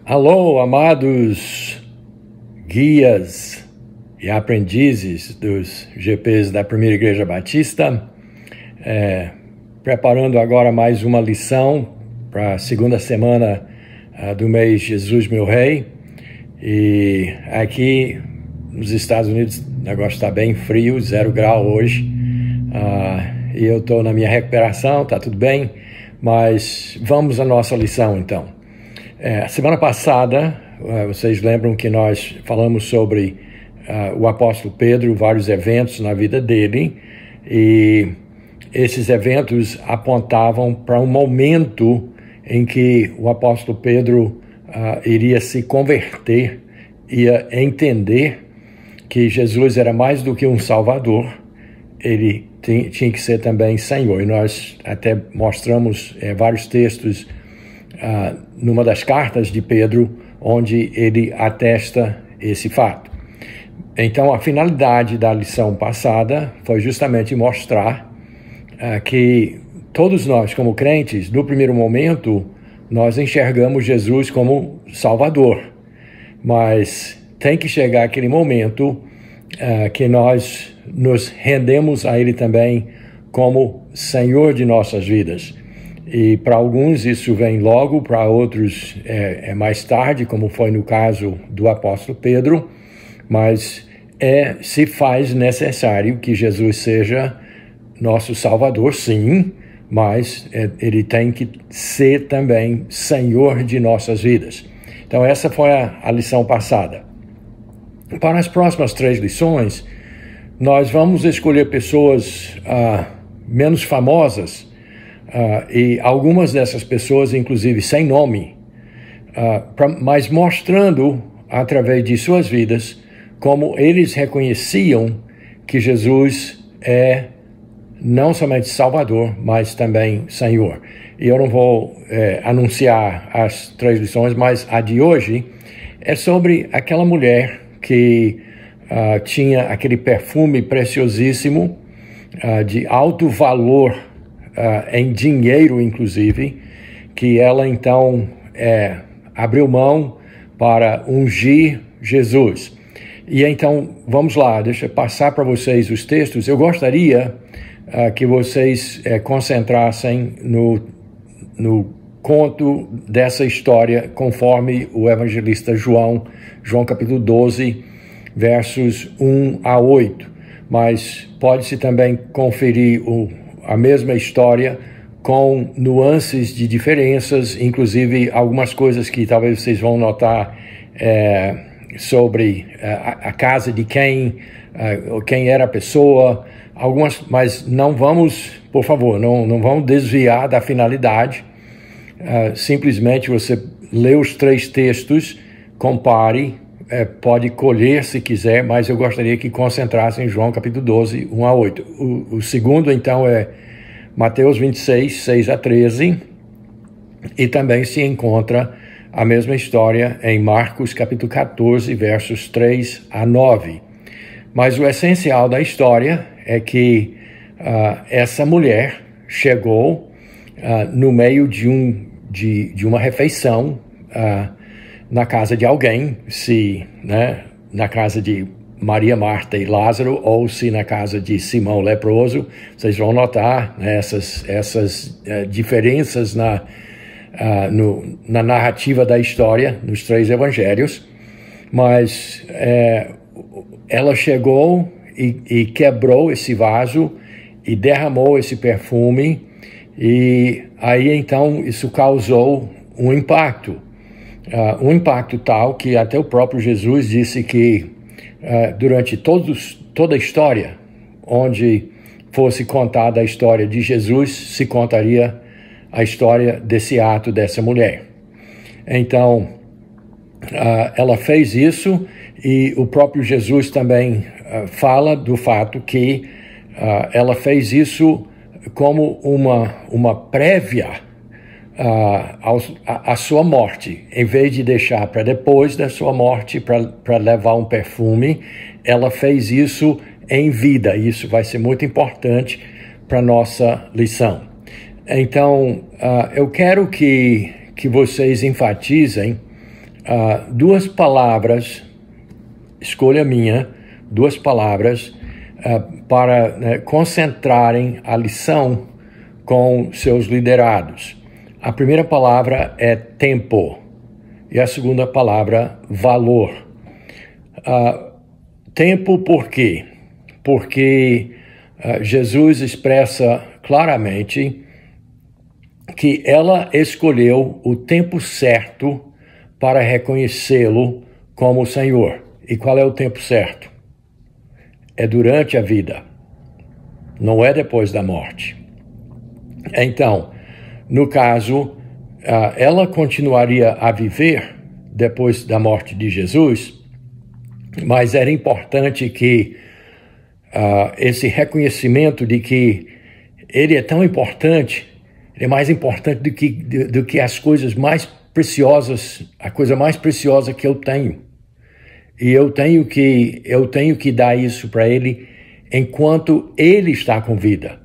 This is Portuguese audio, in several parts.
Alô, amados guias e aprendizes dos GPs da Primeira Igreja Batista, preparando agora mais uma lição para a segunda semana do mês Jesus Meu Rei. E aqui nos Estados Unidos o negócio está bem frio, 0 grau hoje, e eu estou na minha recuperação, está tudo bem, mas vamos à nossa lição então. A semana passada, vocês lembram que nós falamos sobre o apóstolo Pedro, vários eventos na vida dele, e esses eventos apontavam para um momento em que o apóstolo Pedro iria se converter, ia entender que Jesus era mais do que um Salvador, ele tinha que ser também Senhor. E nós até mostramos vários textos numa das cartas de Pedro, onde ele atesta esse fato. Então, a finalidade da lição passada foi justamente mostrar que todos nós, como crentes, no primeiro momento, nós enxergamos Jesus como Salvador, mas tem que chegar aquele momento que nós nos rendemos a Ele também como Senhor de nossas vidas. E para alguns isso vem logo, para outros é mais tarde, como foi no caso do apóstolo Pedro, mas se faz necessário que Jesus seja nosso Salvador, sim, mas ele tem que ser também Senhor de nossas vidas. Então essa foi a lição passada. Para as próximas 3 lições, nós vamos escolher pessoas menos famosas, e algumas dessas pessoas, inclusive sem nome, mas mostrando, através de suas vidas, como eles reconheciam que Jesus é não somente Salvador, mas também Senhor. E eu não vou anunciar as 3 lições, mas a de hoje é sobre aquela mulher que tinha aquele perfume preciosíssimo, de alto valor, em dinheiro, inclusive, que ela então abriu mão para ungir Jesus. E então, vamos lá, deixa eu passar para vocês os textos. Eu gostaria que vocês concentrassem no conto dessa história, conforme o evangelista João capítulo 12, versos 1 a 8. Mas pode-se também conferir a mesma história com nuances de diferenças, inclusive algumas coisas que talvez vocês vão notar sobre a casa de quem era a pessoa, mas não vamos, por favor, não vamos desviar da finalidade. Simplesmente você lê os 3 textos, compare, pode colher se quiser, mas eu gostaria que concentrassem em João capítulo 12, 1 a 8. O segundo, então, é Mateus 26, 6 a 13, e também se encontra a mesma história em Marcos capítulo 14, versos 3 a 9. Mas o essencial da história é que essa mulher chegou no meio de uma refeição na casa de alguém, na casa de Maria, Marta e Lázaro, ou se na casa de Simão leproso. Vocês vão notar, né, essas diferenças na narrativa da história, nos 3 evangelhos. Mas ela chegou e quebrou esse vaso e derramou esse perfume, e aí então isso causou um impacto tal que até o próprio Jesus disse que durante toda a história, onde fosse contada a história de Jesus, se contaria a história desse ato dessa mulher. Então, ela fez isso, e o próprio Jesus também fala do fato que ela fez isso como uma prévia à sua morte. Em vez de deixar para depois da sua morte, para levar um perfume, ela fez isso em vida. Isso vai ser muito importante para a nossa lição. Então, eu quero que vocês enfatizem duas palavras, escolha minha, duas palavras para concentrarem a lição com seus liderados. A primeira palavra é tempo e a segunda palavra, valor. Tempo por quê? Porque Jesus expressa claramente que ela escolheu o tempo certo para reconhecê-lo como Senhor. E qual é o tempo certo? É durante a vida, não é depois da morte. Então, no caso, ela continuaria a viver depois da morte de Jesus, mas era importante que esse reconhecimento de que ele é tão importante, ele é mais importante do que as coisas mais preciosas, a coisa mais preciosa que eu tenho. E eu tenho que dar isso para ele enquanto ele está com vida.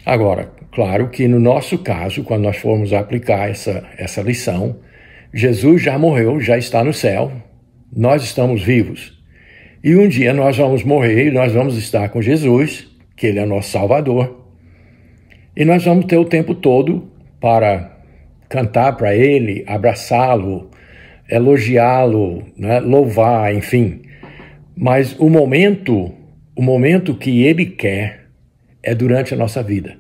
Agora, claro que no nosso caso, quando nós formos aplicar essa lição, Jesus já morreu, já está no céu, nós estamos vivos. E um dia nós vamos morrer e nós vamos estar com Jesus, que ele é nosso Salvador. E nós vamos ter o tempo todo para cantar para ele, abraçá-lo, elogiá-lo, né, louvar, enfim. Mas o momento que ele quer é durante a nossa vida.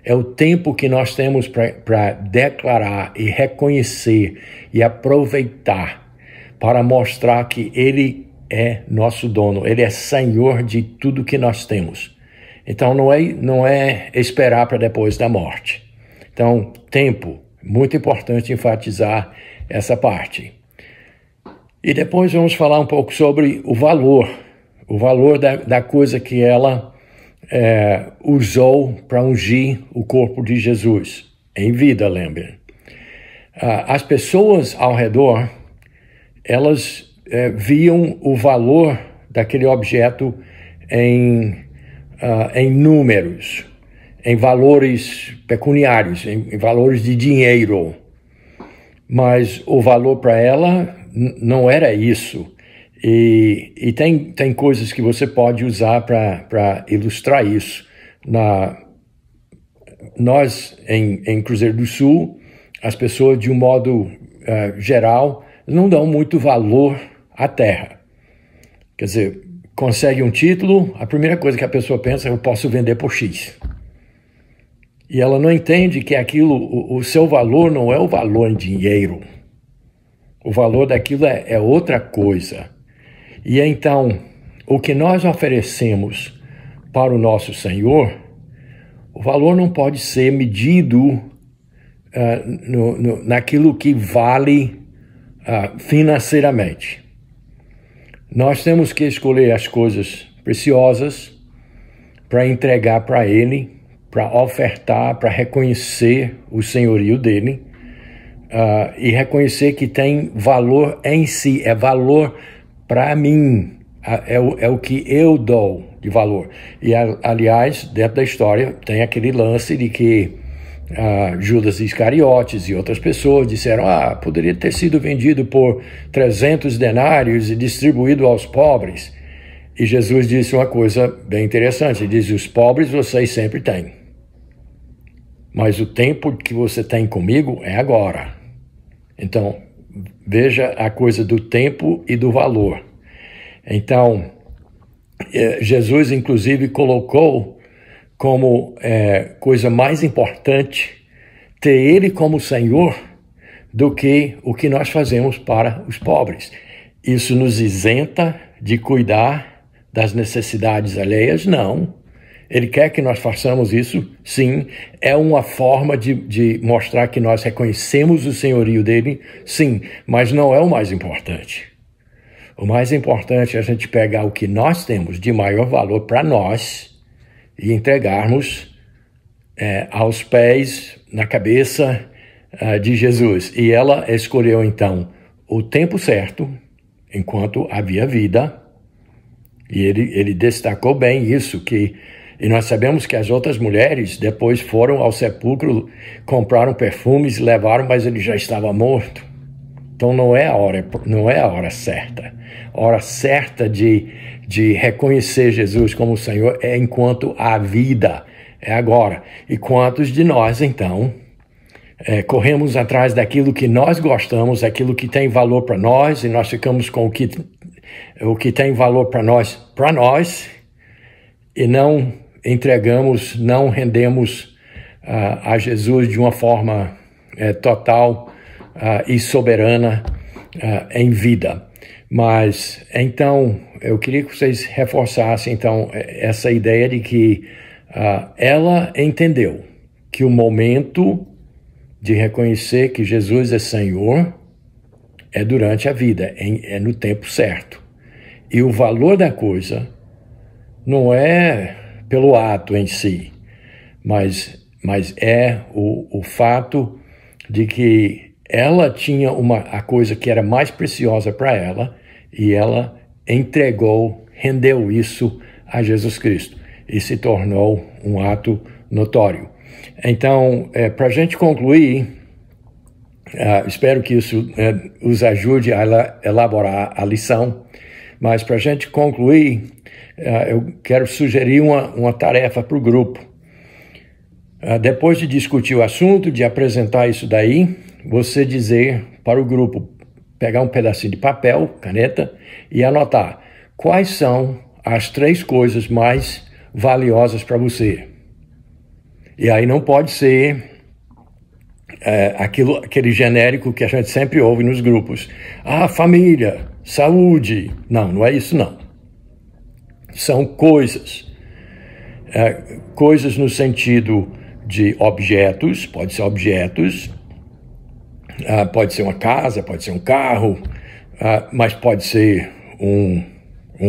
É o tempo que nós temos para declarar e reconhecer e aproveitar para mostrar que ele é nosso dono, ele é Senhor de tudo que nós temos. Então não é esperar para depois da morte. Então, tempo, muito importante enfatizar essa parte. E depois vamos falar um pouco sobre o valor da coisa que ela usou para ungir o corpo de Jesus, em vida, lembrem. As pessoas ao redor, elas viam o valor daquele objeto em números, em valores pecuniários, em valores de dinheiro. Mas o valor para ela não era isso. E tem coisas que você pode usar para ilustrar isso. Nós, em Cruzeiro do Sul, as pessoas, de um modo geral, não dão muito valor à terra. Quer dizer, consegue um título, a primeira coisa que a pessoa pensa é: eu posso vender por X. E ela não entende que aquilo, o seu valor não é o valor em dinheiro. O valor daquilo é outra coisa. E então, o que nós oferecemos para o nosso Senhor, o valor não pode ser medido naquilo que vale financeiramente. Nós temos que escolher as coisas preciosas para entregar para Ele, para ofertar, para reconhecer o senhorio dele e reconhecer que tem valor em si, é valor para mim, é o que eu dou de valor. E, aliás, dentro da história tem aquele lance de que Judas Iscariotes e outras pessoas disseram: poderia ter sido vendido por 300 denários e distribuído aos pobres. E Jesus disse uma coisa bem interessante, ele diz: os pobres vocês sempre têm, mas o tempo que você tem comigo é agora. Então, veja a coisa do tempo e do valor. Então, Jesus inclusive colocou como coisa mais importante ter Ele como Senhor do que o que nós fazemos para os pobres. Isso nos isenta de cuidar das necessidades alheias? Não. Ele quer que nós façamos isso? Sim. É uma forma de mostrar que nós reconhecemos o senhorio dele? Sim. Mas não é o mais importante. O mais importante é a gente pegar o que nós temos de maior valor para nós e entregarmos aos pés, na cabeça de Jesus. E ela escolheu, então, o tempo certo, enquanto havia vida, e ele destacou bem isso, e nós sabemos que as outras mulheres depois foram ao sepulcro, compraram perfumes e levaram, mas ele já estava morto. Então não é a hora certa. A hora certa de reconhecer Jesus como o Senhor é enquanto há vida, é agora. E quantos de nós, então, corremos atrás daquilo que nós gostamos, aquilo que tem valor para nós, e nós ficamos com o que tem valor para nós, e não entregamos, não rendemos a Jesus de uma forma total e soberana em vida. Mas, então, eu queria que vocês reforçassem, então, essa ideia de que ela entendeu que o momento de reconhecer que Jesus é Senhor é durante a vida, é no tempo certo. E o valor da coisa não é pelo ato em si, mas é o fato de que ela tinha a coisa que era mais preciosa para ela e ela entregou, rendeu isso a Jesus Cristo e se tornou um ato notório. Então, para a gente concluir, espero que isso os ajude a elaborar a lição, mas para a gente concluir, eu quero sugerir uma tarefa para o grupo. Depois de discutir o assunto, de apresentar isso daí, você dizer para o grupo, pegar um pedacinho de papel, caneta, e anotar quais são as 3 coisas mais valiosas para você. E aí não pode ser aquele genérico que a gente sempre ouve nos grupos. Família, saúde. Não é isso não. São coisas. Coisas no sentido de objetos, pode ser objetos, pode ser uma casa, pode ser um carro, mas pode ser um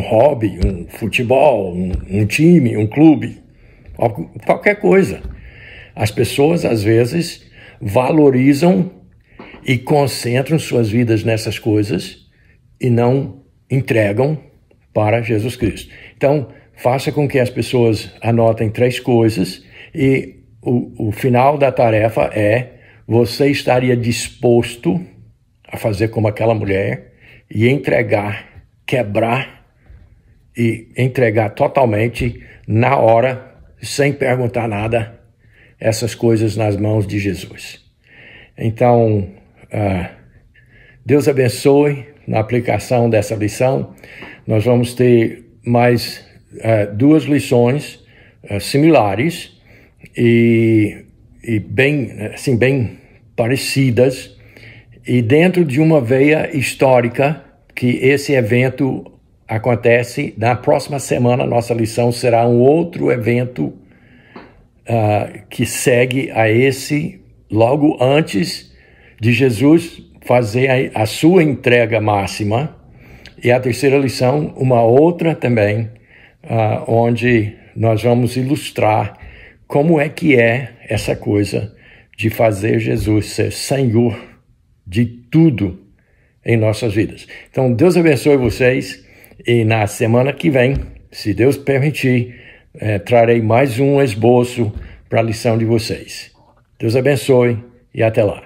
hobby, um futebol, um time, um clube, qualquer coisa. As pessoas, às vezes, valorizam e concentram suas vidas nessas coisas e não entregam para Jesus Cristo. Então, faça com que as pessoas anotem 3 coisas e o final da tarefa você estaria disposto a fazer como aquela mulher e entregar, quebrar e entregar totalmente na hora, sem perguntar nada, essas coisas nas mãos de Jesus. Então, Deus abençoe na aplicação dessa lição. Nós vamos ter mais 2 lições similares e bem parecidas, e dentro de uma veia histórica, que esse evento acontece na próxima semana. Nossa lição será um outro evento que segue a esse, logo antes de Jesus fazer a sua entrega máxima. E a terceira lição, uma outra também, onde nós vamos ilustrar como é que é essa coisa de fazer Jesus ser Senhor de tudo em nossas vidas. Então, Deus abençoe vocês, e na semana que vem, se Deus permitir, trarei mais um esboço para a lição de vocês. Deus abençoe e até lá.